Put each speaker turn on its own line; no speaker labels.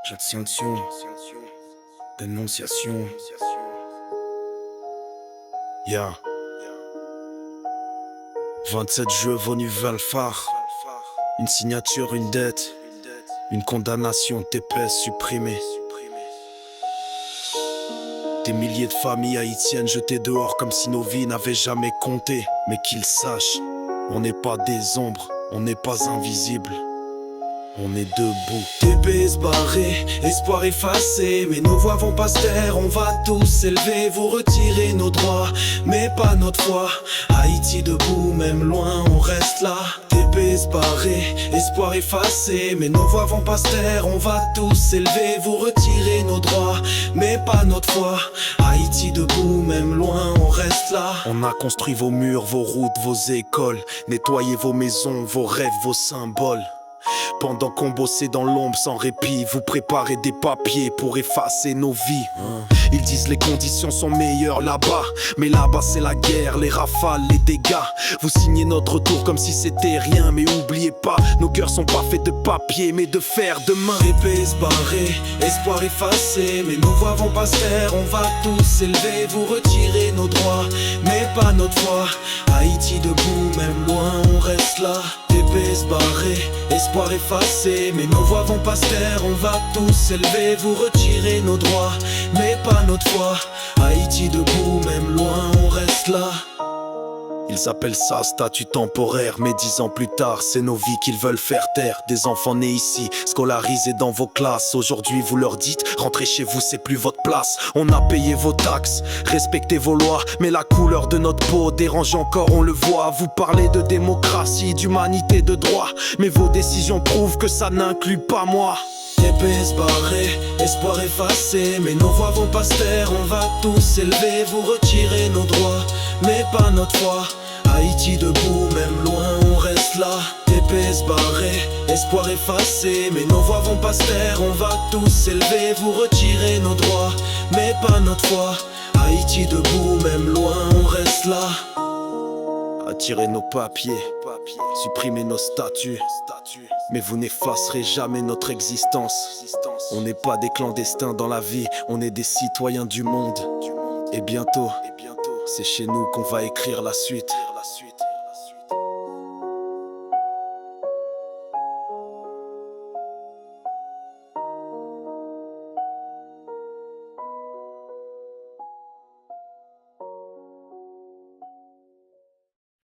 J'attention, dénonciation. Yeah. 27 jeux venus Valfar. Une signature, une dette. Une condamnation, TPS supprimée. Des milliers de familles haïtiennes jetées dehors comme si nos vies n'avaient jamais compté. Mais qu'ils sachent, on n'est pas des ombres, on n'est pas invisibles. On est debout. TPS barré, espoir effacé, mais nos voix vont pas se taire, on va tous s'élever. Vous retirez nos droits, mais pas notre foi. Haïti debout, même loin, on reste là. TPS barré, espoir effacé, mais nos voix vont pas se taire, on va tous s'élever. Vous retirez nos droits, mais pas notre foi. Haïti debout, même loin, on reste là. On a construit vos murs, vos routes, vos écoles, nettoyé vos maisons, vos rêves, vos symboles. Pendant qu'on bossait dans l'ombre sans répit, vous préparez des papiers pour effacer nos vies. Ils disent les conditions sont meilleures là-bas, mais là-bas c'est la guerre, les rafales, les dégâts. Vous signez notre tour comme si c'était rien, mais oubliez pas, nos cœurs sont pas faits de papier, mais de fer de main. TPS barré, espoir effacé, mais nos voix vont pas se taire, on va tous s'élever. Vous retirez nos droits, mais pas notre foi. Haïti debout, même loin, on reste là. TPS barré, espoir effacé, mais nos voix vont pas se taire, on va tous s'élever. Vous retirez nos droits, mais pas notre foi. Haïti debout, même loin, on reste là. Ils appellent ça statut temporaire, mais 10 ans plus tard, c'est nos vies qu'ils veulent faire taire. Des enfants nés ici, scolarisés dans vos classes. Aujourd'hui vous leur dites, rentrez chez vous, c'est plus votre place. On a payé vos taxes, respectez vos lois, mais la couleur de notre peau dérange encore, on le voit. Vous parlez de démocratie, d'humanité, de droit, mais vos décisions prouvent que ça n'inclut pas moi. TPS barré, espoir effacé, mais nos voix vont pas se taire, on va tous s'élever. Vous retirez nos droits, mais pas notre foi. Haïti debout, même loin, on reste là. TPS barré, espoir effacé, mais nos voix vont pas se taire, on va tous s'élever. Vous retirez nos droits, mais pas notre foi. Haïti debout, même loin, on reste là. Attirez nos papiers, supprimez nos statuts, mais vous n'effacerez jamais notre existence. On n'est pas des clandestins dans la vie, on est des citoyens du monde. Et bientôt, c'est chez nous qu'on va écrire la suite.